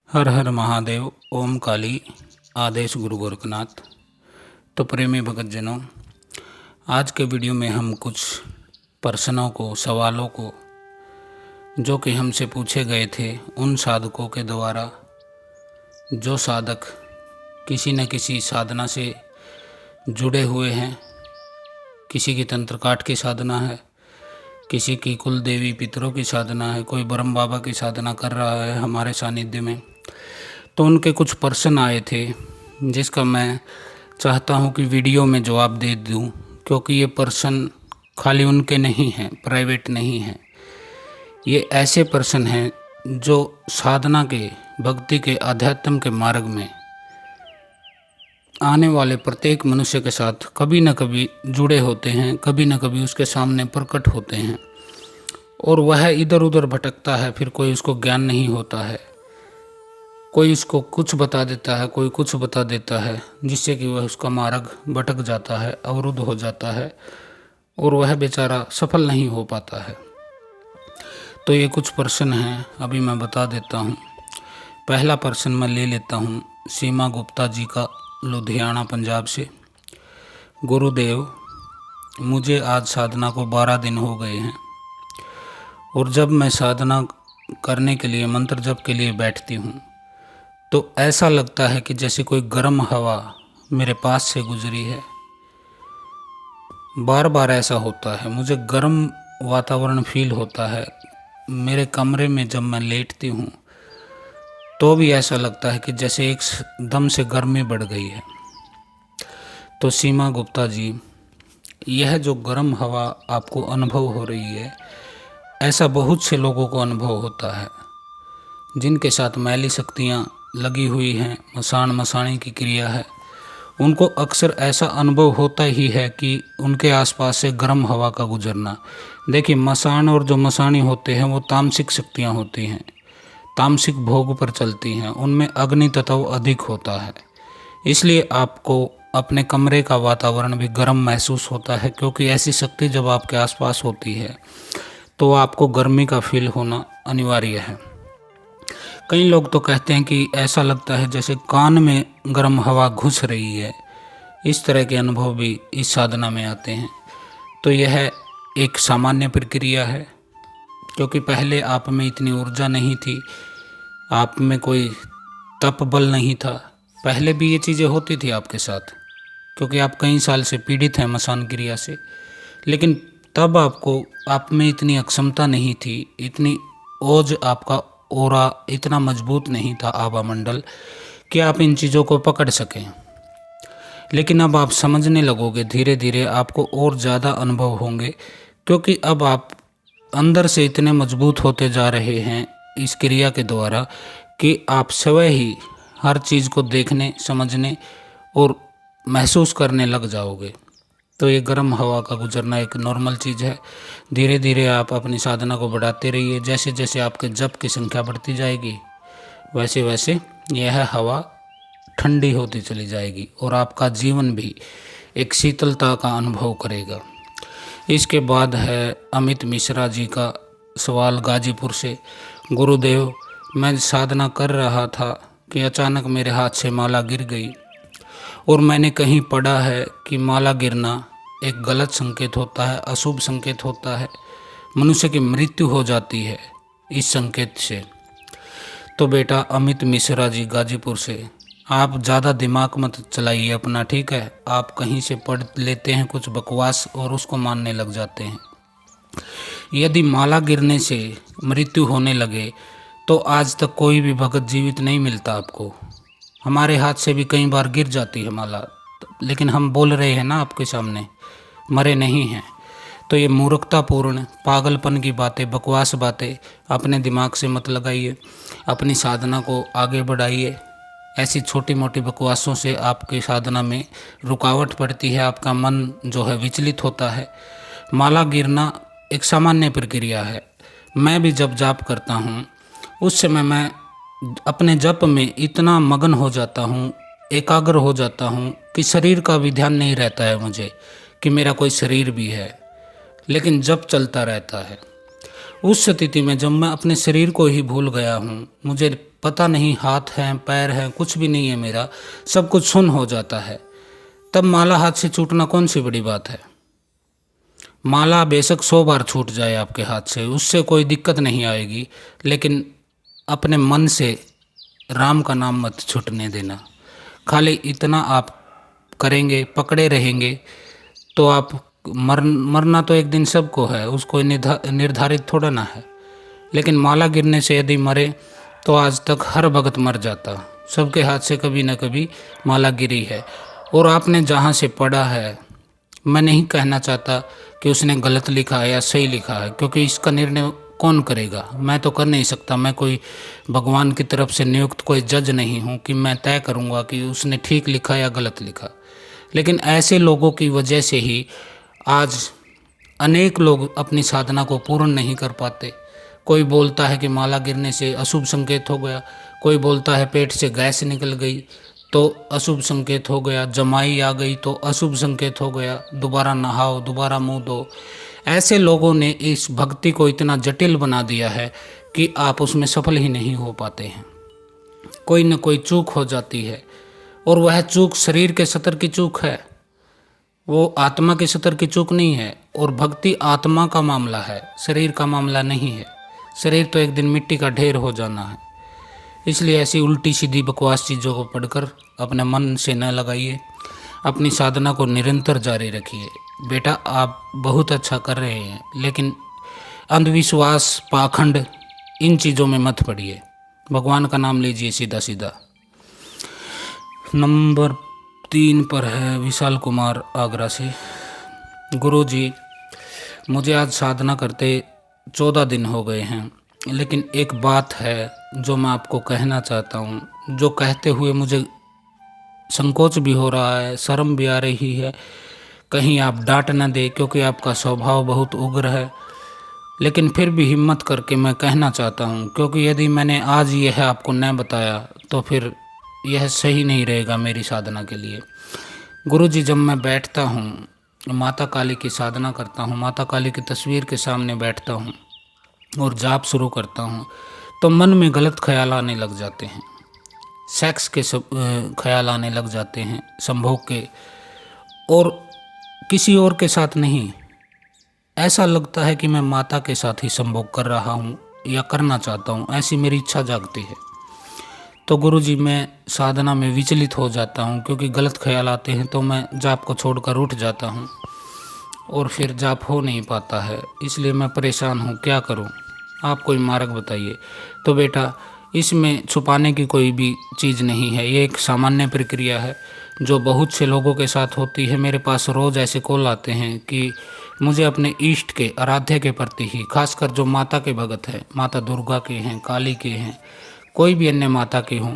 हर हर महादेव। ओम काली। आदेश गुरु गोरखनाथ। तो प्रेमी भगतजनों, आज के वीडियो में हम कुछ प्रश्नों को, सवालों को जो कि हमसे पूछे गए थे उन साधकों के द्वारा, जो साधक किसी न किसी साधना से जुड़े हुए हैं। किसी की तंत्र काट की साधना है, किसी की कुल देवी पितरों की साधना है, कोई ब्रह्म बाबा की साधना कर रहा है हमारे सानिध्य में। तो उनके कुछ प्रश्न आए थे जिसका मैं चाहता हूं कि वीडियो में जवाब दे दूं, क्योंकि ये प्रश्न खाली उनके नहीं हैं, प्राइवेट नहीं हैं। ये ऐसे प्रश्न हैं जो साधना के, भक्ति के, अध्यात्म के मार्ग में आने वाले प्रत्येक मनुष्य के साथ कभी न कभी जुड़े होते हैं, कभी न कभी उसके सामने प्रकट होते हैं और वह इधर उधर भटकता है। फिर कोई उसको ज्ञान नहीं होता है, कोई उसको कुछ बता देता है, कोई कुछ बता देता है, जिससे कि वह उसका मार्ग भटक जाता है, अवरुद्ध हो जाता है और वह बेचारा सफल नहीं हो पाता है। तो ये कुछ प्रश्न हैं, अभी मैं बता देता हूँ। पहला प्रश्न मैं ले लेता हूँ सीमा गुप्ता जी का, लुधियाना पंजाब से। गुरुदेव, मुझे आज साधना को 12 दिन हो गए हैं और जब मैं साधना करने के लिए, मंत्र जप के लिए बैठती हूँ तो ऐसा लगता है कि जैसे कोई गर्म हवा मेरे पास से गुजरी है। बार बार ऐसा होता है, मुझे गर्म वातावरण फील होता है। मेरे कमरे में जब मैं लेटती हूँ तो भी ऐसा लगता है कि जैसे एक दम से गर्मी बढ़ गई है। तो सीमा गुप्ता जी, यह जो गर्म हवा आपको अनुभव हो रही है, ऐसा बहुत से लोगों को अनुभव होता है जिनके साथ मैली शक्तियाँ लगी हुई हैं, मसान मसानी की क्रिया है। उनको अक्सर ऐसा अनुभव होता ही है कि उनके आसपास से गर्म हवा का गुजरना। देखिए, मसान और जो मसानी होते हैं वो तामसिक शक्तियाँ होती हैं, तामसिक भोग पर चलती हैं, उनमें अग्नि तत्व अधिक होता है। इसलिए आपको अपने कमरे का वातावरण भी गर्म महसूस होता है, क्योंकि ऐसी शक्ति जब आपके आसपास होती है तो आपको गर्मी का फील होना अनिवार्य है। कई लोग तो कहते हैं कि ऐसा लगता है जैसे कान में गर्म हवा घुस रही है। इस तरह के अनुभव भी इस साधना में आते हैं। तो यह एक सामान्य प्रक्रिया है, क्योंकि पहले आप में इतनी ऊर्जा नहीं थी, आप में कोई तप बल नहीं था। पहले भी ये चीज़ें होती थी आपके साथ, क्योंकि आप कई साल से पीड़ित हैं मसान क्रिया से। लेकिन तब आप में इतनी अक्षमता नहीं थी, इतनी ओज, आपका ओरा इतना मजबूत नहीं था, आभा मंडल, कि आप इन चीज़ों को पकड़ सकें। लेकिन अब आप समझने लगोगे, धीरे धीरे आपको और ज़्यादा अनुभव होंगे, क्योंकि अब आप अंदर से इतने मजबूत होते जा रहे हैं इस क्रिया के द्वारा कि आप स्वयं ही हर चीज़ को देखने, समझने और महसूस करने लग जाओगे। तो ये गर्म हवा का गुजरना एक नॉर्मल चीज़ है। धीरे धीरे आप अपनी साधना को बढ़ाते रहिए। जैसे जैसे आपके जप की संख्या बढ़ती जाएगी, वैसे वैसे यह हवा ठंडी होती चली जाएगी और आपका जीवन भी एक शीतलता का अनुभव करेगा। इसके बाद है अमित मिश्रा जी का सवाल, गाजीपुर से। गुरुदेव, मैं साधना कर रहा था कि अचानक मेरे हाथ से माला गिर गई और मैंने कहीं पढ़ा है कि माला गिरना एक गलत संकेत होता है, अशुभ संकेत होता है, मनुष्य की मृत्यु हो जाती है इस संकेत से। तो बेटा अमित मिश्रा जी गाजीपुर से, आप ज़्यादा दिमाग मत चलाइए अपना, ठीक है? आप कहीं से पढ़ लेते हैं कुछ बकवास और उसको मानने लग जाते हैं। यदि माला गिरने से मृत्यु होने लगे तो आज तक कोई भी भगत जीवित नहीं मिलता आपको। हमारे हाथ से भी कई बार गिर जाती है माला, लेकिन हम बोल रहे हैं ना आपके सामने, मरे नहीं हैं। तो ये मूर्खतापूर्ण, पागलपन की बातें, बकवास बातें अपने दिमाग से मत लगाइए। अपनी साधना को आगे बढ़ाइए। ऐसी छोटी मोटी बकवासों से आपकी साधना में रुकावट पड़ती है, आपका मन जो है विचलित होता है। माला गिरना एक सामान्य प्रक्रिया है। मैं भी जब जाप करता हूँ उस समय मैं अपने जप में इतना मगन हो जाता हूँ, एकाग्र हो जाता हूँ कि शरीर का भी ध्यान नहीं रहता है मुझे कि मेरा कोई शरीर भी है, लेकिन जप चलता रहता है। उस स्थिति में जब मैं अपने शरीर को ही भूल गया हूँ, मुझे पता नहीं हाथ हैं पैर हैं कुछ भी नहीं है मेरा, सब कुछ सुन्न हो जाता है, तब माला हाथ से छूटना कौन सी बड़ी बात है। माला बेशक 100 बार छूट जाए आपके हाथ से, उससे कोई दिक्कत नहीं आएगी, लेकिन अपने मन से राम का नाम मत छूटने देना। खाली इतना आप करेंगे, पकड़े रहेंगे तो आप मरना तो एक दिन सबको है, उसको निर्धारित थोड़ा ना है। लेकिन माला गिरने से यदि मरे तो आज तक हर भगत मर जाता, सबके हाथ से कभी न कभी माला गिरी है। और आपने जहाँ से पढ़ा है, मैं नहीं कहना चाहता कि उसने गलत लिखा है या सही लिखा है, क्योंकि इसका निर्णय कौन करेगा, मैं तो कर नहीं सकता। मैं कोई भगवान की तरफ से नियुक्त कोई जज नहीं हूँ कि मैं तय करूँगा कि उसने ठीक लिखा या गलत लिखा। लेकिन ऐसे लोगों की वजह से ही आज अनेक लोग अपनी साधना को पूर्ण नहीं कर पाते। कोई बोलता है कि माला गिरने से अशुभ संकेत हो गया, कोई बोलता है पेट से गैस निकल गई तो अशुभ संकेत हो गया, जमाई आ गई तो अशुभ संकेत हो गया, दोबारा नहाओ, दोबारा मुँह धो। ऐसे लोगों ने इस भक्ति को इतना जटिल बना दिया है कि आप उसमें सफल ही नहीं हो पाते हैं। कोई न कोई चूक हो जाती है, और वह चूक शरीर के स्तर की चूक है, वो आत्मा के स्तर की चूक नहीं है। और भक्ति आत्मा का मामला है, शरीर का मामला नहीं है। शरीर तो एक दिन मिट्टी का ढेर हो जाना है। इसलिए ऐसी उल्टी सीधी बकवास चीज़ों को पढ़कर अपने मन से न लगाइए, अपनी साधना को निरंतर जारी रखिए। बेटा आप बहुत अच्छा कर रहे हैं, लेकिन अंधविश्वास, पाखंड, इन चीज़ों में मत पड़िए। भगवान का नाम लीजिए सीधा सीधा। नंबर 3 पर है विशाल कुमार आगरा से। गुरुजी, मुझे आज साधना करते 14 दिन हो गए हैं, लेकिन एक बात है जो मैं आपको कहना चाहता हूँ, जो कहते हुए मुझे संकोच भी हो रहा है, शर्म भी आ रही है। कहीं आप डांट न दे, क्योंकि आपका स्वभाव बहुत उग्र है। लेकिन फिर भी हिम्मत करके मैं कहना चाहता हूँ, क्योंकि यदि मैंने आज यह आपको न बताया तो फिर यह सही नहीं रहेगा मेरी साधना के लिए। गुरुजी, जब मैं बैठता हूँ, माता काली की साधना करता हूँ, माता काली की तस्वीर के सामने बैठता हूँ और जाप शुरू करता हूँ, तो मन में गलत ख्याल आने लग जाते हैं, सेक्स के सब ख्याल आने लग जाते हैं, संभोग के, और किसी और के साथ नहीं। ऐसा लगता है कि मैं माता के साथ ही संभोग कर रहा हूँ या करना चाहता हूँ, ऐसी मेरी इच्छा जागती है। तो गुरुजी, मैं साधना में विचलित हो जाता हूँ, क्योंकि गलत ख्याल आते हैं तो मैं जाप को छोड़कर उठ जाता हूँ और फिर जाप हो नहीं पाता है। इसलिए मैं परेशान हूँ, क्या करूँ, आप कोई मार्ग बताइए। तो बेटा, इसमें छुपाने की कोई भी चीज़ नहीं है, ये एक सामान्य प्रक्रिया है जो बहुत से लोगों के साथ होती है। मेरे पास रोज़ ऐसे कॉल आते हैं कि मुझे अपने इष्ट के, आराध्य के प्रति ही, खासकर जो माता के भगत हैं, माता दुर्गा के हैं, काली के हैं, कोई भी अन्य माता के हों,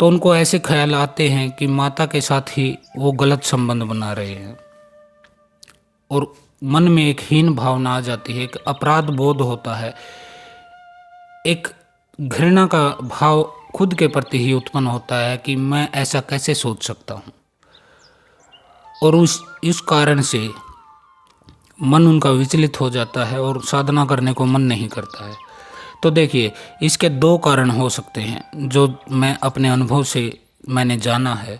तो उनको ऐसे ख्याल आते हैं कि माता के साथ ही वो गलत संबंध बना रहे हैं, और मन में एक हीन भावना आ जाती है, एक अपराध बोध होता है, एक घृणा का भाव खुद के प्रति ही उत्पन्न होता है कि मैं ऐसा कैसे सोच सकता हूँ, और इस कारण से मन उनका विचलित हो जाता है और साधना करने को मन नहीं करता है। तो देखिए, इसके 2 कारण हो सकते हैं जो मैं अपने अनुभव से मैंने जाना है।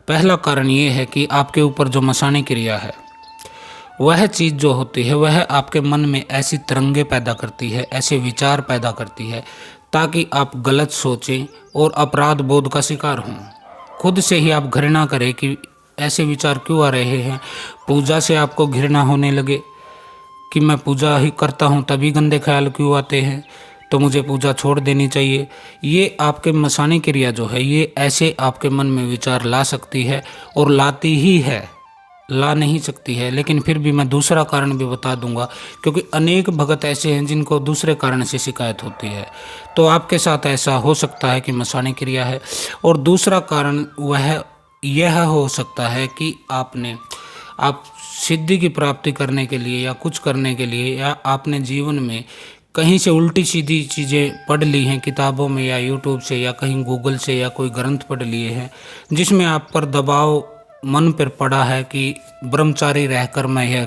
पहला कारण ये है कि आपके ऊपर जो मसाणी क्रिया है, वह चीज़ जो होती है वह आपके मन में ऐसी तरंगे पैदा करती है, ऐसे विचार पैदा करती है, ताकि आप गलत सोचें और अपराध बोध का शिकार हों। खुद से ही आप घृणा करें कि ऐसे विचार क्यों आ रहे हैं। पूजा से आपको घृणा होने लगे कि मैं पूजा ही करता हूँ तभी गंदे ख्याल क्यों आते हैं, तो मुझे पूजा छोड़ देनी चाहिए। ये आपके मसाणी क्रिया जो है, ये ऐसे आपके मन में विचार ला सकती है, और लाती ही है, ला नहीं सकती है। लेकिन फिर भी मैं दूसरा कारण भी बता दूंगा, क्योंकि अनेक भगत ऐसे हैं जिनको दूसरे कारण से शिकायत होती है। तो आपके साथ ऐसा हो सकता है कि मसाणी क्रिया है। और दूसरा कारण वह यह हो सकता है कि आप सिद्धि की प्राप्ति करने के लिए या कुछ करने के लिए, या आपने जीवन में कहीं से उल्टी सीधी चीज़ें पढ़ ली हैं किताबों में, या यूट्यूब से, या कहीं गूगल से, या कोई ग्रंथ पढ़ लिए हैं जिसमें आप पर दबाव मन पर पड़ा है कि ब्रह्मचारी रहकर मैं यह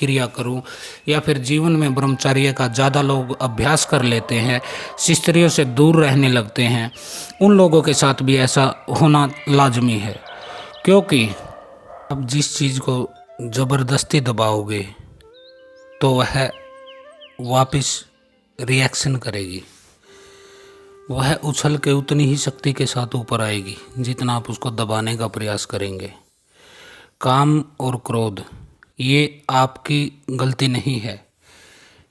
क्रिया करूं, या फिर जीवन में ब्रह्मचर्य का ज़्यादा लोग अभ्यास कर लेते हैं, स्त्रियों से दूर रहने लगते हैं, उन लोगों के साथ भी ऐसा होना लाजमी है। क्योंकि अब जिस चीज़ को ज़बरदस्ती दबाओगे तो वह वापस रिएक्शन करेगी, वह उछल के उतनी ही शक्ति के साथ ऊपर आएगी जितना आप उसको दबाने का प्रयास करेंगे। काम और क्रोध ये आपकी गलती नहीं है,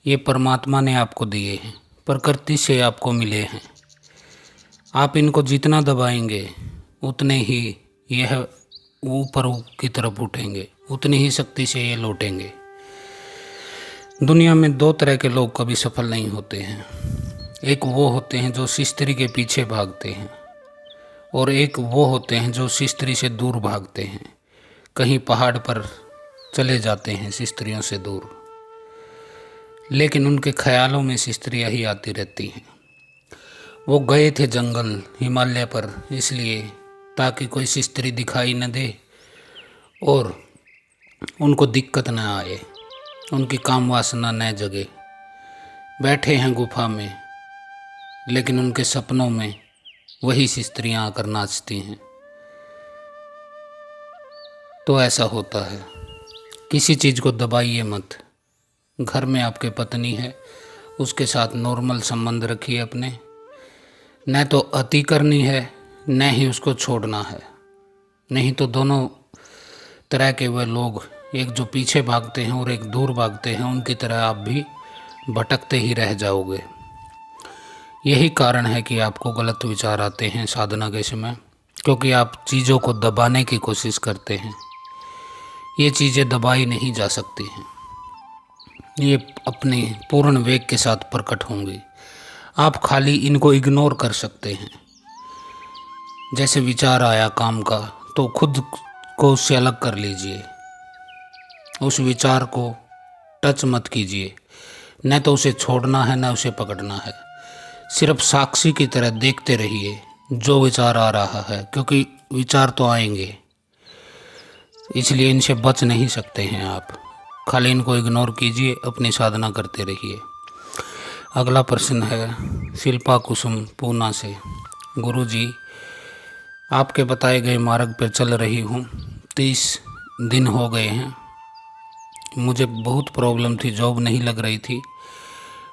ये परमात्मा ने आपको दिए हैं, प्रकृति से आपको मिले हैं। आप इनको जितना दबाएंगे उतने ही यह ऊपर की तरफ उठेंगे, उतनी ही शक्ति से ये लौटेंगे। दुनिया में दो तरह के लोग कभी सफल नहीं होते हैं। एक वो होते हैं जो स्त्री के पीछे भागते हैं, और एक वो होते हैं जो स्त्री से दूर भागते हैं, कहीं पहाड़ पर चले जाते हैं स्त्रियों से दूर, लेकिन उनके ख्यालों में स्त्रियां ही आती रहती हैं। वो गए थे जंगल हिमालय पर इसलिए ताकि कोई स्त्री दिखाई न दे और उनको दिक्कत न आए, उनकी काम वासना न जगे। बैठे हैं गुफा में, लेकिन उनके सपनों में वही स्त्रियां आकर नाचती हैं। तो ऐसा होता है, किसी चीज़ को दबाइए मत। घर में आपके पत्नी है, उसके साथ नॉर्मल संबंध रखिए अपने, न तो अति करनी है न ही उसको छोड़ना है। नहीं तो दोनों तरह के वह लोग, एक जो पीछे भागते हैं और एक दूर भागते हैं, उनकी तरह आप भी भटकते ही रह जाओगे। यही कारण है कि आपको गलत विचार आते हैं साधना के समय, क्योंकि आप चीज़ों को दबाने की कोशिश करते हैं। ये चीज़ें दबाई नहीं जा सकती हैं, ये अपने पूर्ण वेग के साथ प्रकट होंगी। आप खाली इनको इग्नोर कर सकते हैं। जैसे विचार आया काम का, तो खुद को उससे अलग कर लीजिए, उस विचार को टच मत कीजिए। न तो उसे छोड़ना है न उसे पकड़ना है, सिर्फ साक्षी की तरह देखते रहिए जो विचार आ रहा है, क्योंकि विचार तो आएंगे, इसलिए इनसे बच नहीं सकते हैं आप। खाली इनको इग्नोर कीजिए, अपनी साधना करते रहिए। अगला प्रश्न है शिल्पा कुसुम पूना से। गुरुजी, आपके बताए गए मार्ग पर चल रही हूँ, 30 दिन हो गए हैं। मुझे बहुत प्रॉब्लम थी, जॉब नहीं लग रही थी,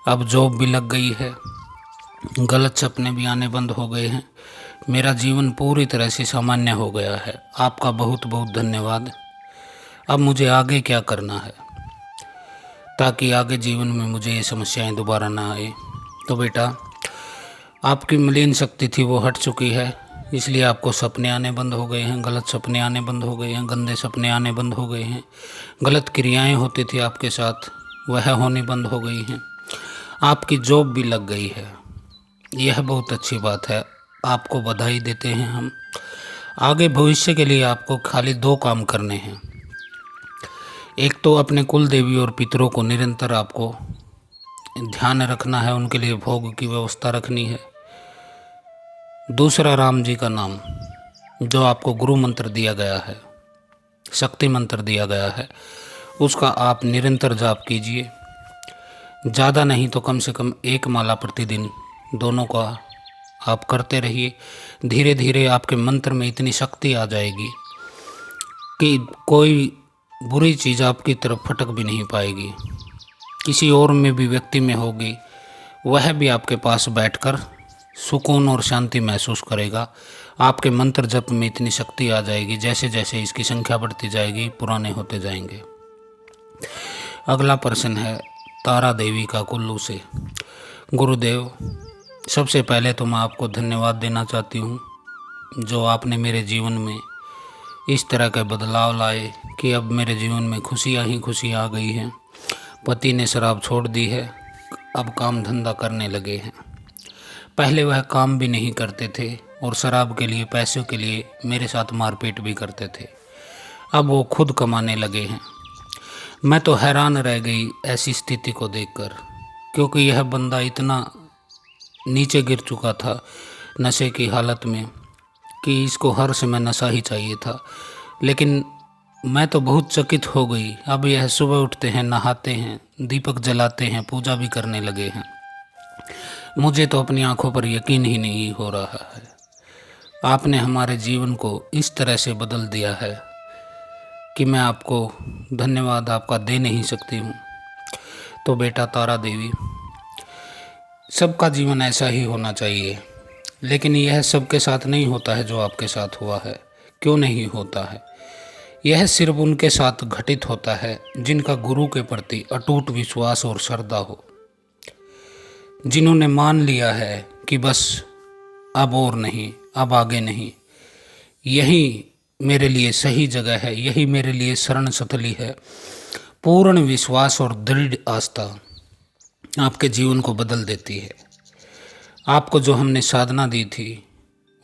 अब जॉब भी लग गई है, गलत सपने भी आने बंद हो गए हैं, मेरा जीवन पूरी तरह से सामान्य हो गया है। आपका बहुत बहुत धन्यवाद। अब मुझे आगे क्या करना है ताकि आगे जीवन में मुझे ये समस्याएं दोबारा ना आए? तो बेटा, आपकी मलिन शक्ति थी वो हट चुकी है, इसलिए आपको सपने आने बंद हो गए हैं, गलत सपने आने बंद हो गए हैं, गंदे सपने आने बंद हो गए हैं, गलत क्रियाएं होती थी आपके साथ वह होनी बंद हो गई हैं, आपकी जॉब भी लग गई है। यह बहुत अच्छी बात है, आपको बधाई देते हैं हम। आगे भविष्य के लिए आपको खाली 2 काम करने हैं। एक तो अपने कुल देवी और पितरों को निरंतर आपको ध्यान रखना है, उनके लिए भोग की व्यवस्था रखनी है। दूसरा, राम जी का नाम जो आपको गुरु मंत्र दिया गया है, शक्ति मंत्र दिया गया है, उसका आप निरंतर जाप कीजिए। ज़्यादा नहीं तो कम से कम 1 माला प्रतिदिन, दोनों का आप करते रहिए। धीरे धीरे आपके मंत्र में इतनी शक्ति आ जाएगी कि कोई बुरी चीज़ आपकी तरफ फटक भी नहीं पाएगी। किसी और में भी व्यक्ति में होगी, वह भी आपके पास बैठकर सुकून और शांति महसूस करेगा। आपके मंत्र जप में इतनी शक्ति आ जाएगी, जैसे जैसे इसकी संख्या बढ़ती जाएगी पुराने होते जाएंगे। अगला प्रश्न है तारा देवी का कुल्लू से। गुरुदेव, सबसे पहले तो मैं आपको धन्यवाद देना चाहती हूँ जो आपने मेरे जीवन में इस तरह के बदलाव लाए कि अब मेरे जीवन में खुशियाँ ही खुशियाँ आ गई हैं। पति ने शराब छोड़ दी है, अब काम धंधा करने लगे हैं। पहले वह काम भी नहीं करते थे और शराब के लिए, पैसों के लिए मेरे साथ मारपीट भी करते थे। अब वो खुद कमाने लगे हैं। मैं तो हैरान रह गई ऐसी स्थिति को देखकर, क्योंकि यह बंदा इतना नीचे गिर चुका था नशे की हालत में कि इसको हर समय नशा ही चाहिए था। लेकिन मैं तो बहुत चकित हो गई। अब यह सुबह उठते हैं, नहाते हैं, दीपक जलाते हैं, पूजा भी करने लगे हैं। मुझे तो अपनी आंखों पर यकीन ही नहीं हो रहा है। आपने हमारे जीवन को इस तरह से बदल दिया है कि मैं आपको धन्यवाद आपका दे नहीं सकती हूँ। तो बेटा तारा देवी, सबका जीवन ऐसा ही होना चाहिए, लेकिन यह सबके साथ नहीं होता है जो आपके साथ हुआ है। क्यों नहीं होता है? यह सिर्फ उनके साथ घटित होता है जिनका गुरु के प्रति अटूट विश्वास और श्रद्धा हो, जिन्होंने मान लिया है कि बस अब और नहीं, अब आगे नहीं, यही मेरे लिए सही जगह है, यही मेरे लिए शरण स्थली है। पूर्ण विश्वास और दृढ़ आस्था आपके जीवन को बदल देती है। आपको जो हमने साधना दी थी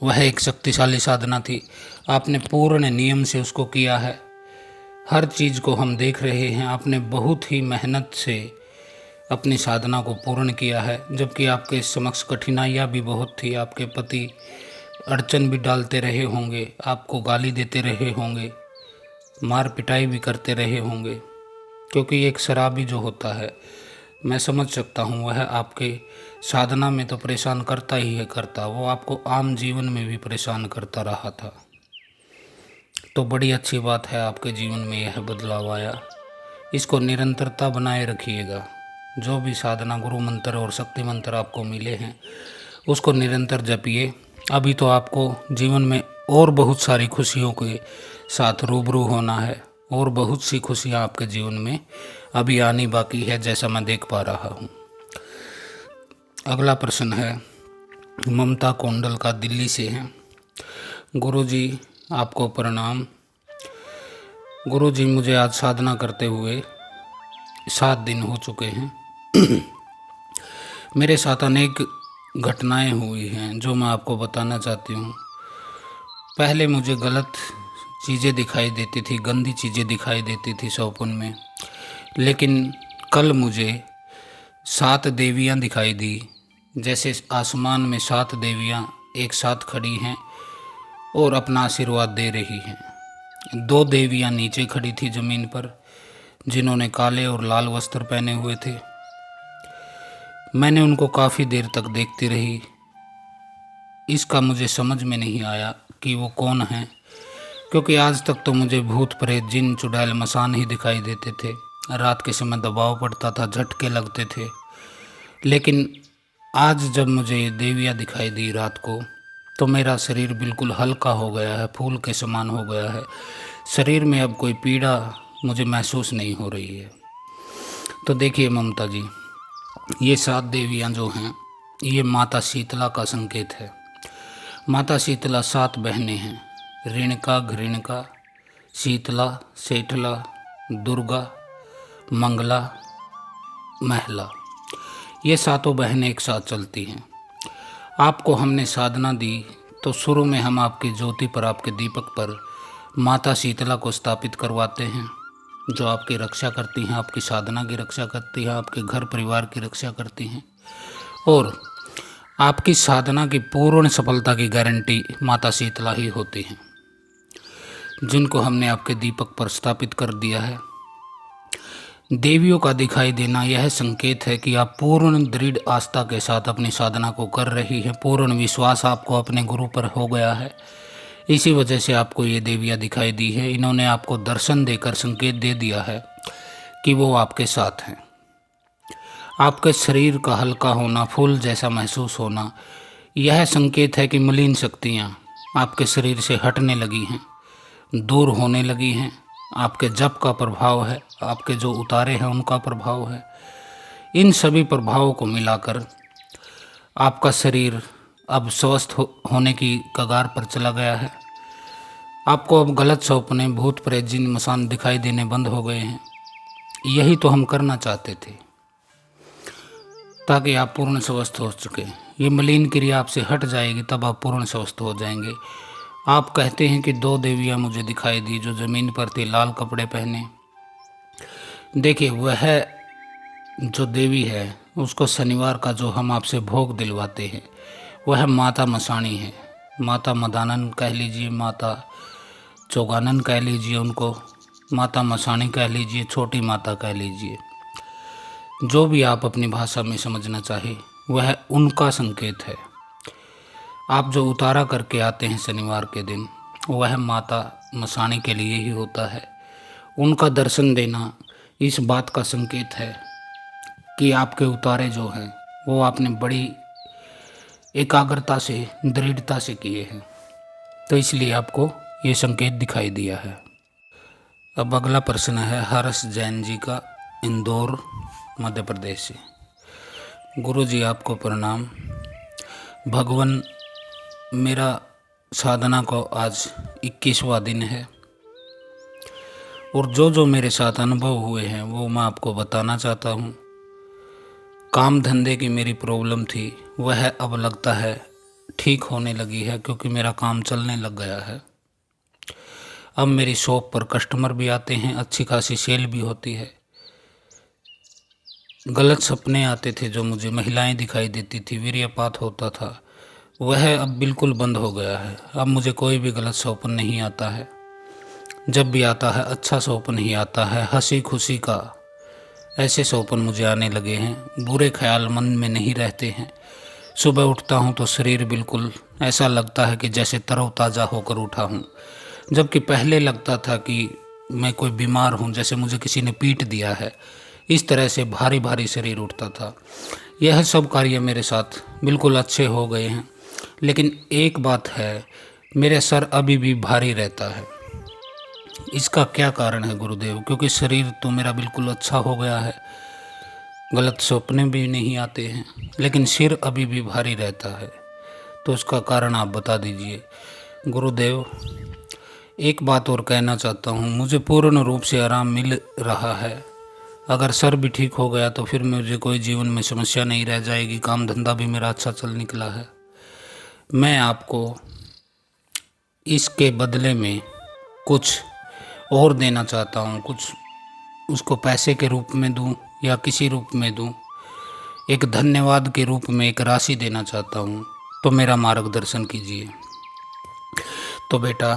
वह एक शक्तिशाली साधना थी। आपने पूर्ण नियम से उसको किया है। हर चीज़ को हम देख रहे हैं। आपने बहुत ही मेहनत से अपनी साधना को पूर्ण किया है, जबकि आपके समक्ष कठिनाइयाँ भी बहुत थी। आपके पति अड़चन भी डालते रहे होंगे, आपको गाली देते रहे होंगे, मार पिटाई भी करते रहे होंगे, क्योंकि एक शराबी जो होता है, मैं समझ सकता हूँ, वह आपके साधना में तो परेशान करता ही है करता, वो आपको आम जीवन में भी परेशान करता रहा था। तो बड़ी अच्छी बात है आपके जीवन में यह बदलाव आया। इसको निरंतरता बनाए रखिएगा। जो भी साधना गुरु मंत्र और शक्ति मंत्र आपको मिले हैं उसको निरंतर जपिए। अभी तो आपको जीवन में और बहुत सारी खुशियों के साथ रूबरू होना है, और बहुत सी खुशियाँ आपके जीवन में अभी आनी बाकी है, जैसा मैं देख पा रहा हूँ। अगला प्रश्न है ममता कोंडल का, दिल्ली से है। गुरुजी आपको प्रणाम। गुरुजी, मुझे आज साधना करते हुए 7 दिन हो चुके हैं। मेरे साथ अनेक घटनाएं हुई हैं जो मैं आपको बताना चाहती हूँ। पहले मुझे गलत चीज़ें दिखाई देती थी, गंदी चीज़ें दिखाई देती थी सपन में, लेकिन कल मुझे 7 देवियाँ दिखाई दी। जैसे आसमान में 7 देवियाँ एक साथ खड़ी हैं और अपना आशीर्वाद दे रही हैं। 2 देवियाँ नीचे खड़ी थी ज़मीन पर, जिन्होंने काले और लाल वस्त्र पहने हुए थे। मैंने उनको काफ़ी देर तक देखती रही। इसका मुझे समझ में नहीं आया कि वो कौन हैं, क्योंकि आज तक तो मुझे भूत प्रेत, जिन चुड़ैल, मसान ही दिखाई देते थे। रात के समय दबाव पड़ता था, झटके लगते थे। लेकिन आज जब मुझे ये देवियाँ दिखाई दी रात को, तो मेरा शरीर बिल्कुल हल्का हो गया है, फूल के समान हो गया है। शरीर में अब कोई पीड़ा मुझे महसूस नहीं हो रही है। तो देखिए ममता जी, ये 7 देवियाँ जो हैं, ये माता शीतला का संकेत है। माता शीतला 7 बहनें हैं, ऋणिका, घृणिका, शीतला, सेठला, दुर्गा, मंगला, महला। ये 7 बहनें एक साथ चलती हैं। आपको हमने साधना दी तो शुरू में हम आपकी ज्योति पर, आपके दीपक पर माता शीतला को स्थापित करवाते हैं, जो आपकी रक्षा करती हैं, आपकी साधना की रक्षा करती हैं, आपके घर परिवार की रक्षा करती हैं, और आपकी साधना की पूर्ण सफलता की गारंटी माता शीतला ही होती हैं, जिनको हमने आपके दीपक पर स्थापित कर दिया है। देवियों का दिखाई देना यह संकेत है कि आप पूर्ण दृढ़ आस्था के साथ अपनी साधना को कर रही हैं। पूर्ण विश्वास आपको अपने गुरु पर हो गया है। इसी वजह से आपको ये देवियाँ दिखाई दी है। इन्होंने आपको दर्शन देकर संकेत दे दिया है कि वो आपके साथ हैं। आपके शरीर का हल्का होना, फूल जैसा महसूस होना, यह संकेत है कि मलिन शक्तियाँ आपके शरीर से हटने लगी हैं, दूर होने लगी हैं। आपके जप का प्रभाव है, आपके जो उतारे हैं उनका प्रभाव है। इन सभी प्रभावों को मिलाकर आपका शरीर अब स्वस्थ होने की कगार पर चला गया है। आपको अब गलत सपने, भूत प्रेत, जिन मसान दिखाई देने बंद हो गए हैं। यही तो हम करना चाहते थे, ताकि आप पूर्ण स्वस्थ हो चुके। ये मलिन क्रिया आपसे हट जाएगी, तब आप पूर्ण स्वस्थ हो जाएंगे। आप कहते हैं कि 2 देवियाँ मुझे दिखाई दी जो ज़मीन पर थी, लाल कपड़े पहने। देखिए, वह जो देवी है उसको शनिवार का जो हम आपसे भोग दिलवाते हैं, वह माता मसाणी है। माता मदानन कह लीजिए, माता चौगानन कह लीजिए उनको, माता मसाणी कह लीजिए, छोटी माता कह लीजिए, जो भी आप अपनी भाषा में समझना चाहे, वह उनका संकेत है। आप जो उतारा करके आते हैं शनिवार के दिन, वह माता मसाणी के लिए ही होता है। उनका दर्शन देना इस बात का संकेत है कि आपके उतारे जो हैं वो आपने बड़ी एकाग्रता से, दृढ़ता से किए हैं, तो इसलिए आपको ये संकेत दिखाई दिया है। अब अगला प्रश्न है हर्ष जैन जी का, इंदौर मध्य प्रदेश से। गुरु जी आपको प्रणाम। भगवान, मेरा साधना को आज 21वां दिन है और जो जो मेरे साथ अनुभव हुए हैं वो मैं आपको बताना चाहता हूँ। काम धंधे की मेरी प्रॉब्लम थी, वह अब लगता है ठीक होने लगी है, क्योंकि मेरा काम चलने लग गया है। अब मेरी शॉप पर कस्टमर भी आते हैं, अच्छी खासी सेल भी होती है। गलत सपने आते थे, जो मुझे महिलाएं दिखाई देती थी, वीर्यपात होता था, वह अब बिल्कुल बंद हो गया है। अब मुझे कोई भी गलत स्वप्न नहीं आता है। जब भी आता है अच्छा स्वप्न ही आता है, हंसी खुशी का ऐसे स्वप्न मुझे आने लगे हैं। बुरे ख्याल मन में नहीं रहते हैं। सुबह उठता हूँ तो शरीर बिल्कुल ऐसा लगता है कि जैसे तरोताज़ा होकर उठा हूँ, जबकि पहले लगता था कि मैं कोई बीमार हूँ, जैसे मुझे किसी ने पीट दिया है। इस तरह से भारी भारी शरीर उठता था। यह सब कार्य मेरे साथ बिल्कुल अच्छे हो गए हैं, लेकिन एक बात है, मेरे सर अभी भी भारी रहता है। इसका क्या कारण है गुरुदेव? क्योंकि शरीर तो मेरा बिल्कुल अच्छा हो गया है, गलत सपने भी नहीं आते हैं, लेकिन सिर अभी भी भारी रहता है, तो उसका कारण आप बता दीजिए गुरुदेव। एक बात और कहना चाहता हूँ, मुझे पूर्ण रूप से आराम मिल रहा है। अगर सर भी ठीक हो गया तो फिर मुझे कोई जीवन में समस्या नहीं रह जाएगी। काम धंधा भी मेरा अच्छा चल निकला है। मैं आपको इसके बदले में कुछ और देना चाहता हूँ, कुछ उसको पैसे के रूप में दूँ या किसी रूप में दूँ, एक धन्यवाद के रूप में एक राशि देना चाहता हूँ, तो मेरा मार्गदर्शन कीजिए। तो बेटा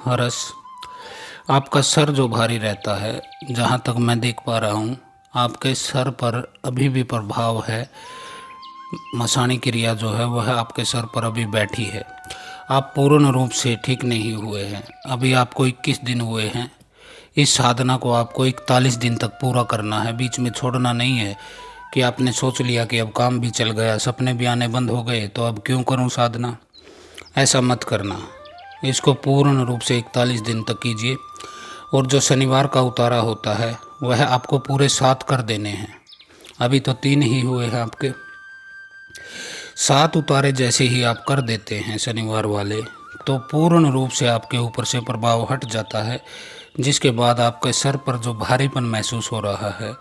हर्ष, आपका सर जो भारी रहता है, जहाँ तक मैं देख पा रहा हूँ, आपके सर पर अभी भी प्रभाव है। मसाणी क्रिया जो है वह आपके सर पर अभी बैठी है। आप पूर्ण रूप से ठीक नहीं हुए हैं। अभी आपको 21 दिन हुए हैं। इस साधना को आपको 41 दिन तक पूरा करना है, बीच में छोड़ना नहीं है कि आपने सोच लिया कि अब काम भी चल गया, सपने भी आने बंद हो गए, तो अब क्यों करूं साधना। ऐसा मत करना। इसको पूर्ण रूप से 41 दिन तक कीजिए। और जो शनिवार का उतारा होता है वह आपको पूरे 7 कर देने हैं। अभी तो 3 ही हुए हैं आपके। 7 उतारे जैसे ही आप कर देते हैं शनिवार वाले, तो पूर्ण रूप से आपके ऊपर से प्रभाव हट जाता है, जिसके बाद आपके सर पर जो भारीपन महसूस हो रहा है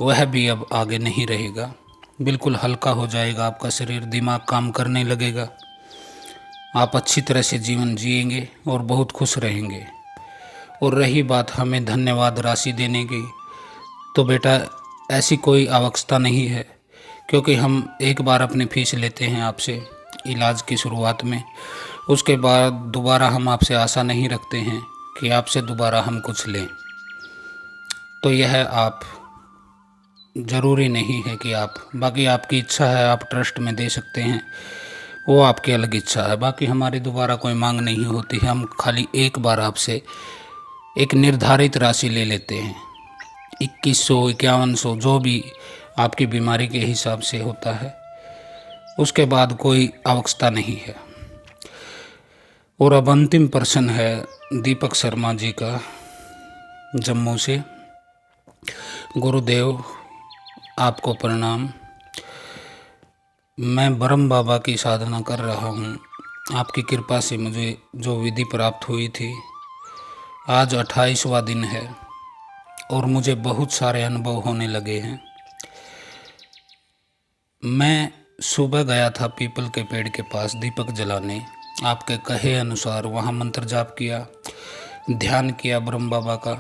वह भी अब आगे नहीं रहेगा। बिल्कुल हल्का हो जाएगा आपका शरीर, दिमाग काम करने लगेगा। आप अच्छी तरह से जीवन जिएंगे और बहुत खुश रहेंगे। और रही बात हमें धन्यवाद राशि देने की, तो बेटा ऐसी कोई आवश्यकता नहीं है, क्योंकि हम एक बार अपनी फीस लेते हैं आपसे इलाज की शुरुआत में। उसके बाद दोबारा हम आपसे आशा नहीं रखते हैं कि आपसे दोबारा हम कुछ लें। तो यह आप ज़रूरी नहीं है कि आप, बाकी आपकी इच्छा है, आप ट्रस्ट में दे सकते हैं, वो आपकी अलग इच्छा है। बाकी हमारी दोबारा कोई मांग नहीं होती है। हम खाली एक बार आपसे एक निर्धारित राशि ले लेते हैं, 2100, 5100, जो भी आपकी बीमारी के हिसाब से होता है। उसके बाद कोई आवश्यकता नहीं है। और अब अंतिम प्रश्न है दीपक शर्मा जी का, जम्मू से। गुरुदेव आपको प्रणाम। मैं ब्रह्म बाबा की साधना कर रहा हूँ। आपकी कृपा से मुझे जो विधि प्राप्त हुई थी, आज 28वां दिन है और मुझे बहुत सारे अनुभव होने लगे हैं। मैं सुबह गया था पीपल के पेड़ के पास दीपक जलाने, आपके कहे अनुसार वहाँ मंत्र जाप किया, ध्यान किया ब्रह्म बाबा का,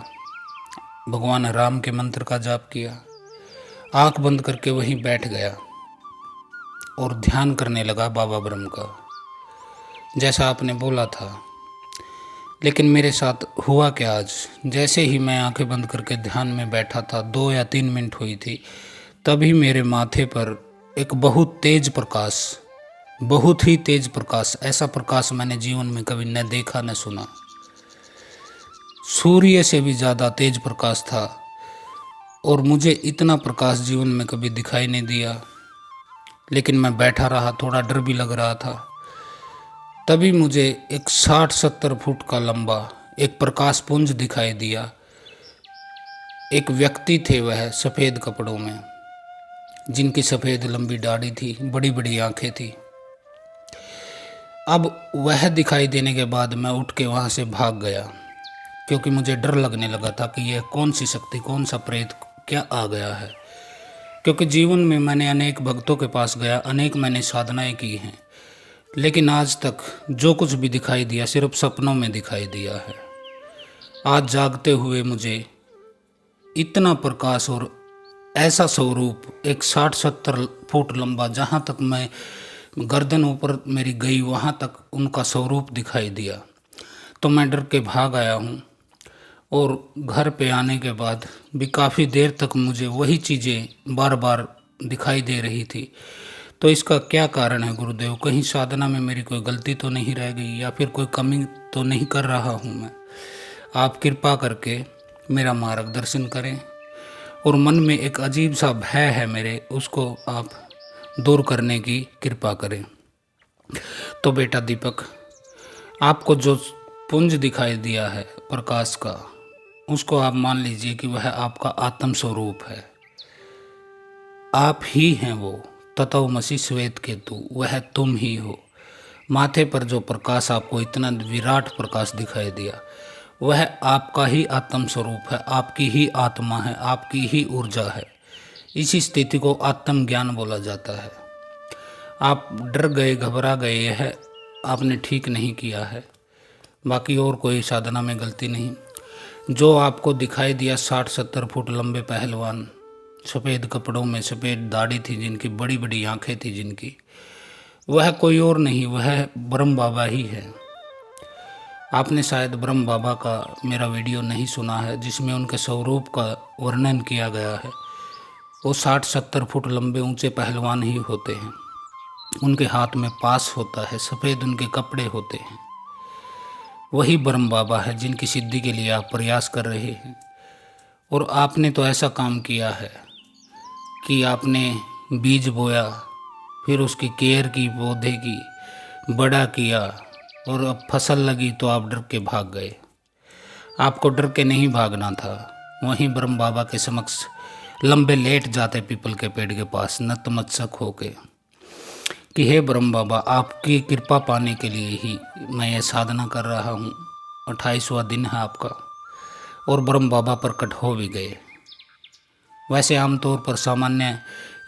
भगवान राम के मंत्र का जाप किया, आंख बंद करके वहीं बैठ गया और ध्यान करने लगा बाबा ब्रह्म का, जैसा आपने बोला था। लेकिन मेरे साथ हुआ क्या आज, जैसे ही मैं आंखें बंद करके ध्यान में बैठा था, 2 या 3 मिनट हुई थी, तभी मेरे माथे पर एक बहुत तेज प्रकाश, बहुत ही तेज प्रकाश, ऐसा प्रकाश मैंने जीवन में कभी न देखा न सुना। सूर्य से भी ज़्यादा तेज प्रकाश था और मुझे इतना प्रकाश जीवन में कभी दिखाई नहीं दिया। लेकिन मैं बैठा रहा, थोड़ा डर भी लग रहा था। तभी मुझे एक 60-70 फुट का लंबा एक प्रकाश पुंज दिखाई दिया। एक व्यक्ति थे, वह सफ़ेद कपड़ों में, जिनकी सफ़ेद लंबी दाढ़ी थी, बड़ी बड़ी आंखें थी। अब वह दिखाई देने के बाद मैं उठ के वहाँ से भाग गया, क्योंकि मुझे डर लगने लगा था कि यह कौन सी शक्ति, कौन सा प्रेत क्या आ गया है। क्योंकि जीवन में मैंने अनेक भक्तों के पास गया, अनेक मैंने साधनाएं की हैं, लेकिन आज तक जो कुछ भी दिखाई दिया सिर्फ सपनों में दिखाई दिया है। आज जागते हुए मुझे इतना प्रकाश और ऐसा स्वरूप, एक 60-70 फुट लंबा, जहाँ तक मैं गर्दन ऊपर मेरी गई वहाँ तक उनका स्वरूप दिखाई दिया। तो मैं डर के भाग आया हूँ और घर पे आने के बाद भी काफ़ी देर तक मुझे वही चीज़ें बार बार दिखाई दे रही थी। तो इसका क्या कारण है गुरुदेव? कहीं साधना में मेरी कोई गलती तो नहीं रह गई, या फिर कोई कमी तो नहीं कर रहा हूँ मैं? आप कृपा करके मेरा मार्गदर्शन करें, और मन में एक अजीब सा भय है मेरे, उसको आप दूर करने की कृपा करें। तो बेटा दीपक, आपको जो पुंज दिखाई दिया है प्रकाश का, उसको आप मान लीजिए कि वह आपका आत्म स्वरूप है। आप ही हैं वो तत्वमसि श्वेत केतु, वह तुम ही हो। माथे पर जो प्रकाश आपको इतना विराट प्रकाश दिखाई दिया, वह आपका ही आत्म स्वरूप है, आपकी ही आत्मा है, आपकी ही ऊर्जा है। इसी स्थिति को आत्मज्ञान बोला जाता है। आप डर गए, घबरा गए, यह आपने ठीक नहीं किया है। बाकी और कोई साधना में गलती नहीं। जो आपको दिखाई दिया 60-70 फुट लंबे पहलवान, सफ़ेद कपड़ों में, सफ़ेद दाढ़ी थी जिनकी, बड़ी बड़ी आंखें थी जिनकी, वह कोई और नहीं, वह ब्रह्म बाबा ही है। आपने शायद ब्रह्म बाबा का मेरा वीडियो नहीं सुना है, जिसमें उनके स्वरूप का वर्णन किया गया है। वो 60-70 फुट लंबे ऊंचे पहलवान ही होते हैं। उनके हाथ में पास होता है, सफ़ेद उनके कपड़े होते हैं। वही ब्रह्म बाबा है जिनकी सिद्धि के लिए आप प्रयास कर रहे हैं। और आपने तो ऐसा काम किया है कि आपने बीज बोया, फिर उसकी केयर की, पौधे की, बड़ा किया, और अब फसल लगी तो आप डर के भाग गए। आपको डर के नहीं भागना था, वहीं ब्रह्म बाबा के समक्ष लंबे लेट जाते पीपल के पेड़ के पास नतमस्तक होके कि हे ब्रह्म बाबा, आपकी कृपा पाने के लिए ही मैं ये साधना कर रहा हूँ। 28वां दिन है आपका, और ब्रह्म बाबा प्रकट हो भी गए। वैसे आमतौर पर सामान्य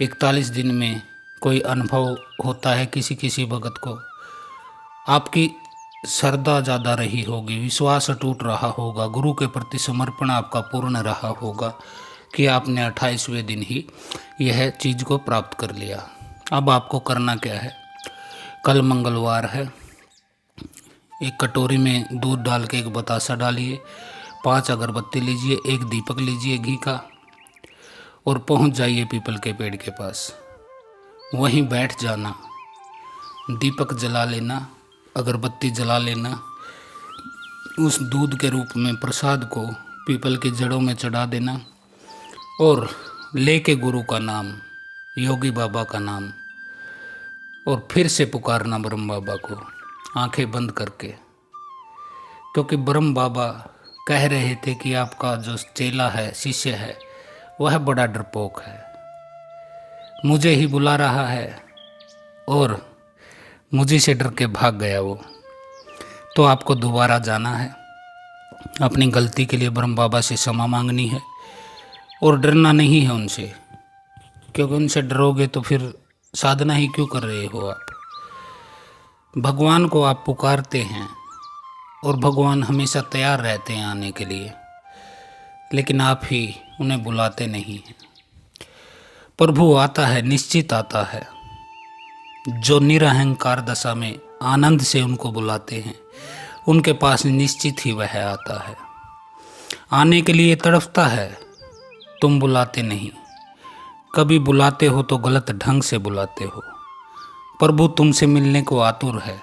41 दिन में कोई अनुभव होता है किसी किसी भगत को। आपकी श्रद्धा ज़्यादा रही होगी, विश्वास टूट रहा होगा, गुरु के प्रति समर्पण आपका पूर्ण रहा होगा कि आपने 28वें दिन ही यह चीज़ को प्राप्त कर लिया। अब आपको करना क्या है? कल मंगलवार है, एक कटोरी में दूध डाल के एक बतासा डालिए, 5 अगरबत्ती लीजिए, एक दीपक लीजिए घी का, और पहुंच जाइए पीपल के पेड़ के पास। वहीं बैठ जाना, दीपक जला लेना, अगरबत्ती जला लेना, उस दूध के रूप में प्रसाद को पीपल की जड़ों में चढ़ा देना, और लेके गुरु का नाम, योगी बाबा का नाम, और फिर से पुकारना ब्रह्म बाबा को आंखें बंद करके। क्योंकि ब्रह्म बाबा कह रहे थे कि आपका जो चेला है, शिष्य है, वह बड़ा डरपोक है, मुझे ही बुला रहा है, और मुझे से डर के भाग गया वो। तो आपको दोबारा जाना है, अपनी गलती के लिए ब्रह्म बाबा से क्षमा मांगनी है, और डरना नहीं है उनसे, क्योंकि उनसे डरोगे तो फिर साधना ही क्यों कर रहे हो आप? भगवान को आप पुकारते हैं और भगवान हमेशा तैयार रहते हैं आने के लिए, लेकिन आप ही उन्हें बुलाते नहीं हैं। प्रभु आता है, निश्चित आता है, जो निरहंकार दशा में आनंद से उनको बुलाते हैं, उनके पास निश्चित ही वह आता है। आने के लिए तड़पता है, तुम बुलाते नहीं। कभी बुलाते हो तो गलत ढंग से बुलाते हो। प्रभु तुमसे मिलने को आतुर है,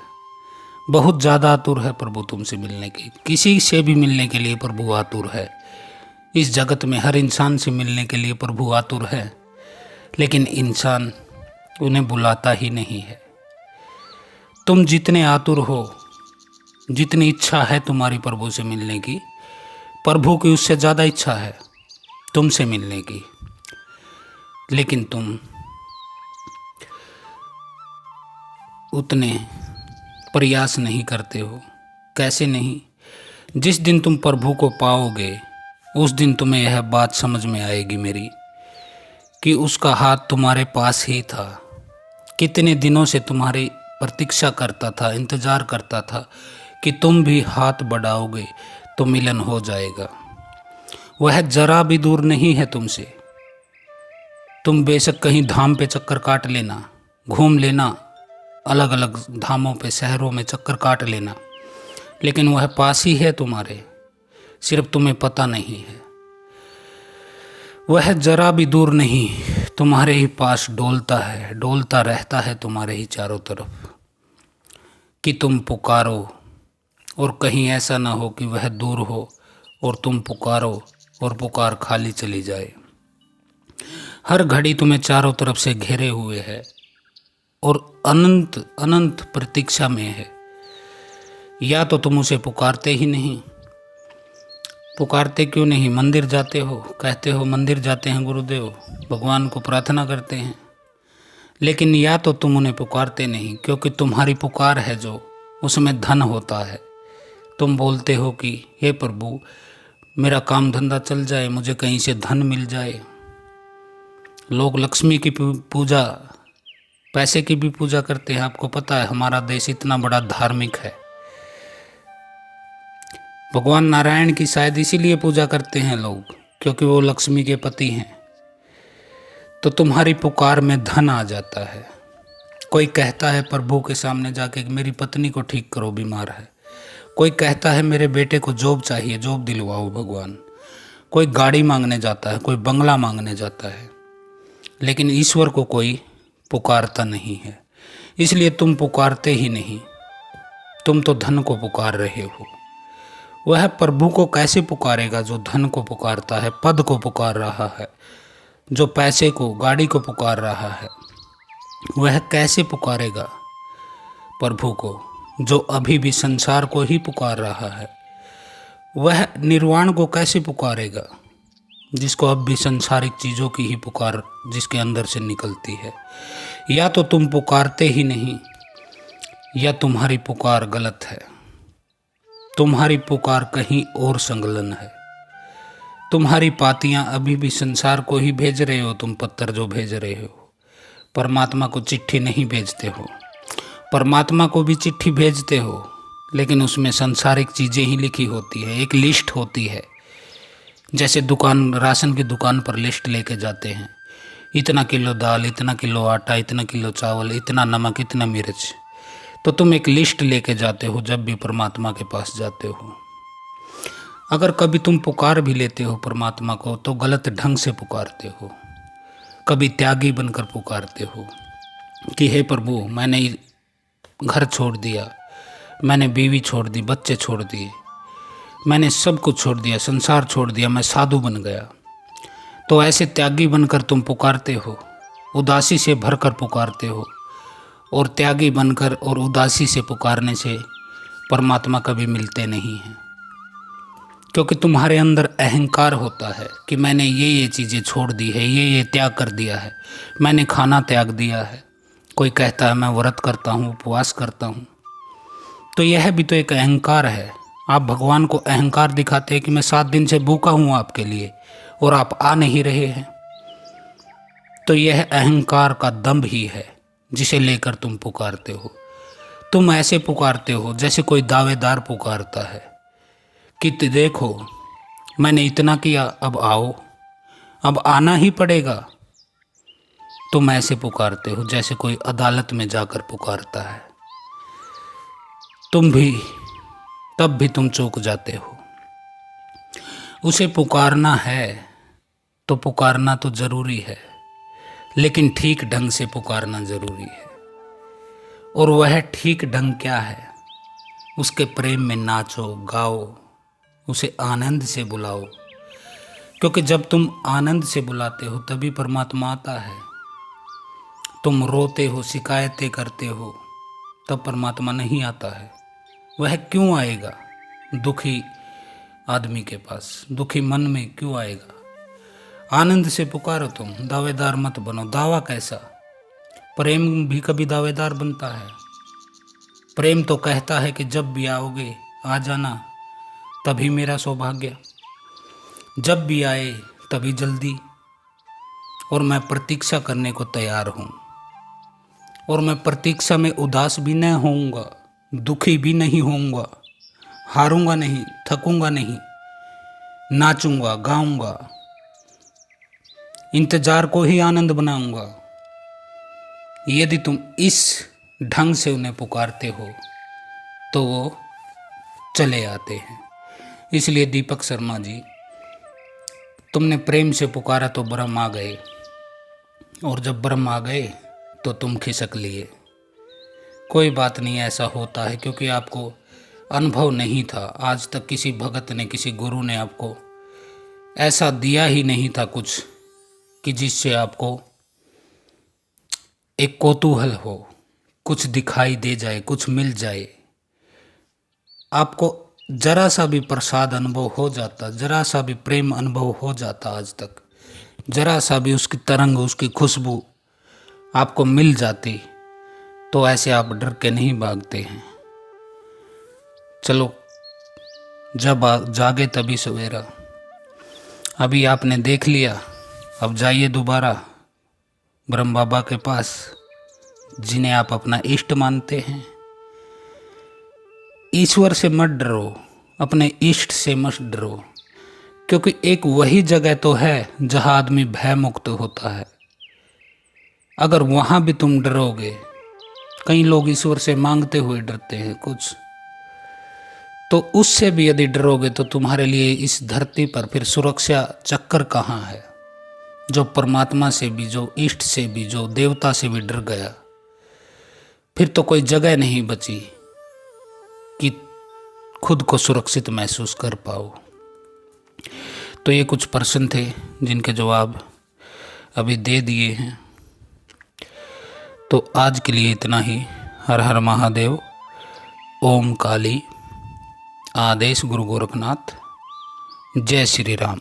बहुत ज़्यादा आतुर है प्रभु तुमसे मिलने की। किसी से भी मिलने के लिए प्रभु आतुर है। इस जगत में हर इंसान से मिलने के लिए प्रभु आतुर है, लेकिन इंसान उन्हें बुलाता ही नहीं है। तुम जितने आतुर हो, जितनी इच्छा है तुम्हारी प्रभु से मिलने की, प्रभु की उससे ज़्यादा इच्छा है तुमसे मिलने की, लेकिन तुम उतने प्रयास नहीं करते हो। कैसे नहीं? जिस दिन तुम प्रभु को पाओगे उस दिन तुम्हें यह बात समझ में आएगी मेरी, कि उसका हाथ तुम्हारे पास ही था। कितने दिनों से तुम्हारी प्रतीक्षा करता था, इंतज़ार करता था कि तुम भी हाथ बढ़ाओगे तो मिलन हो जाएगा। वह जरा भी दूर नहीं है तुमसे। तुम बेशक कहीं धाम पे चक्कर काट लेना, घूम लेना, अलग अलग धामों पे, शहरों में चक्कर काट लेना, लेकिन वह पास ही है तुम्हारे, सिर्फ तुम्हें पता नहीं है। वह जरा भी दूर नहीं, तुम्हारे ही पास डोलता है, डोलता रहता है तुम्हारे ही चारों तरफ, कि तुम पुकारो और कहीं ऐसा ना हो कि वह दूर हो और तुम पुकारो और पुकार खाली चली जाए। हर घड़ी तुम्हें चारों तरफ से घेरे हुए है और अनंत अनंत प्रतीक्षा में है। या तो तुम उसे पुकारते ही नहीं। पुकारते क्यों नहीं? मंदिर जाते हो, कहते हो मंदिर जाते हैं गुरुदेव, भगवान को प्रार्थना करते हैं, लेकिन या तो तुम उन्हें पुकारते नहीं, क्योंकि तुम्हारी पुकार है जो, उसमें धन होता है। तुम बोलते हो कि हे प्रभु मेरा काम धंधा चल जाए, मुझे कहीं से धन मिल जाए। लोग लक्ष्मी की पूजा, पैसे की भी पूजा करते हैं। आपको पता है हमारा देश इतना बड़ा धार्मिक है। भगवान नारायण की शायद इसीलिए पूजा करते हैं लोग, क्योंकि वो लक्ष्मी के पति हैं। तो तुम्हारी पुकार में धन आ जाता है। कोई कहता है प्रभु के सामने जाके कि मेरी पत्नी को ठीक करो, बीमार है। कोई कहता है मेरे बेटे को जॉब चाहिए, जॉब दिलवाओ भगवान। कोई गाड़ी मांगने जाता है, कोई बंगला मांगने जाता है, लेकिन ईश्वर को कोई पुकारता नहीं है। इसलिए तुम पुकारते ही नहीं। तुम तो धन को पुकार रहे हो। वह प्रभु को कैसे पुकारेगा जो धन को पुकारता है, पद को पुकार रहा है, जो पैसे को, गाड़ी को पुकार रहा है? वह कैसे पुकारेगा प्रभु को जो अभी भी संसार को ही पुकार रहा है? वह निर्वाण को कैसे पुकारेगा जिसको अब भी संसारिक चीज़ों की ही पुकार जिसके अंदर से निकलती है? या तो तुम पुकारते ही नहीं, या तुम्हारी पुकार गलत है। तुम्हारी पुकार कहीं और संलग्न है। तुम्हारी पातियां अभी भी संसार को ही भेज रहे हो। तुम पत्थर जो भेज रहे हो, परमात्मा को चिट्ठी नहीं भेजते हो। परमात्मा को भी चिट्ठी भेजते हो, लेकिन उसमें संसारिक चीज़ें ही लिखी होती है, एक लिस्ट होती है। जैसे दुकान, राशन की दुकान पर लिस्ट लेके जाते हैं, इतना किलो दाल, इतना किलो आटा, इतना किलो चावल, इतना नमक, इतना मिर्च। तो तुम एक लिस्ट लेके जाते हो जब भी परमात्मा के पास जाते हो। अगर कभी तुम पुकार भी लेते हो परमात्मा को तो गलत ढंग से पुकारते हो। कभी त्यागी बनकर पुकारते हो कि हे प्रभु मैंने घर छोड़ दिया, मैंने बीवी छोड़ दी, बच्चे छोड़ दिए, मैंने सब कुछ छोड़ दिया, संसार छोड़ दिया, मैं साधु बन गया। तो ऐसे त्यागी बनकर तुम पुकारते हो, उदासी से भरकर पुकारते हो। और त्यागी बनकर और उदासी से पुकारने से परमात्मा कभी मिलते नहीं हैं, क्योंकि तुम्हारे अंदर अहंकार होता है कि मैंने ये चीज़ें छोड़ दी है, ये त्याग कर दिया है, मैंने खाना त्याग दिया है। कोई कहता है मैं व्रत करता हूँ, उपवास करता हूँ, तो यह भी तो एक अहंकार है। आप भगवान को अहंकार दिखाते हैं कि मैं 7 दिन से भूखा हूँ आपके लिए और आप आ नहीं रहे हैं। तो यह अहंकार का दंभ ही है जिसे लेकर तुम पुकारते हो। तुम ऐसे पुकारते हो जैसे कोई दावेदार पुकारता है कि देखो मैंने इतना किया, अब आओ, अब आना ही पड़ेगा। तुम ऐसे पुकारते हो जैसे कोई अदालत में जाकर पुकारता है। तुम भी तब भी तुम चूक जाते हो। उसे पुकारना है तो पुकारना तो जरूरी है, लेकिन ठीक ढंग से पुकारना जरूरी है। और वह ठीक ढंग क्या है? उसके प्रेम में नाचो, गाओ, उसे आनंद से बुलाओ, क्योंकि जब तुम आनंद से बुलाते हो तभी परमात्मा आता है। तुम रोते हो, शिकायतें करते हो, तब परमात्मा नहीं आता है। वह क्यों आएगा दुखी आदमी के पास? दुखी मन में क्यों आएगा? आनंद से पुकारो तुम, दावेदार मत बनो। दावा कैसा? प्रेम भी कभी दावेदार बनता है? प्रेम तो कहता है कि जब भी आओगे आ जाना, तभी मेरा सौभाग्य। जब भी आए तभी जल्दी, और मैं प्रतीक्षा करने को तैयार हूँ। और मैं प्रतीक्षा में उदास भी नहीं होऊंगा, दुखी भी नहीं होऊंगा, हारूंगा नहीं, थकूंगा नहीं, नाचूंगा, गाऊंगा, इंतजार को ही आनंद बनाऊंगा। यदि तुम इस ढंग से उन्हें पुकारते हो तो वो चले आते हैं। इसलिए दीपक शर्मा जी, तुमने प्रेम से पुकारा तो ब्रह्म आ गए, और जब ब्रह्म आ गए तो तुम खिसक लिए। कोई बात नहीं, ऐसा होता है, क्योंकि आपको अनुभव नहीं था। आज तक किसी भगत ने, किसी गुरु ने आपको ऐसा दिया ही नहीं था कुछ कि जिससे आपको एक कौतूहल हो, कुछ दिखाई दे जाए, कुछ मिल जाए। आपको जरा सा भी प्रसाद अनुभव हो जाता, जरा सा भी प्रेम अनुभव हो जाता, आज तक जरा सा भी उसकी तरंग, उसकी खुशबू आपको मिल जाती, तो ऐसे आप डर के नहीं भागते हैं। चलो, जब जागे तभी सवेरा। अभी आपने देख लिया, अब जाइए दोबारा ब्रह्म बाबा के पास, जिन्हें आप अपना इष्ट मानते हैं। ईश्वर से मत डरो, अपने इष्ट से मत डरो, क्योंकि एक वही जगह तो है जहां आदमी भय मुक्त होता है। अगर वहां भी तुम डरोगे, कई लोग ईश्वर से मांगते हुए डरते हैं कुछ, तो उससे भी यदि डरोगे तो तुम्हारे लिए इस धरती पर फिर सुरक्षा चक्कर कहाँ है? जो परमात्मा से भी, जो इष्ट से भी, जो देवता से भी डर गया, फिर तो कोई जगह नहीं बची कि खुद को सुरक्षित महसूस कर पाओ। तो ये कुछ प्रश्न थे जिनके जवाब अभी दे दिए हैं। तो आज के लिए इतना ही। हर हर महादेव, ओम काली, आदेश गुरु गोरखनाथ, जय श्री राम।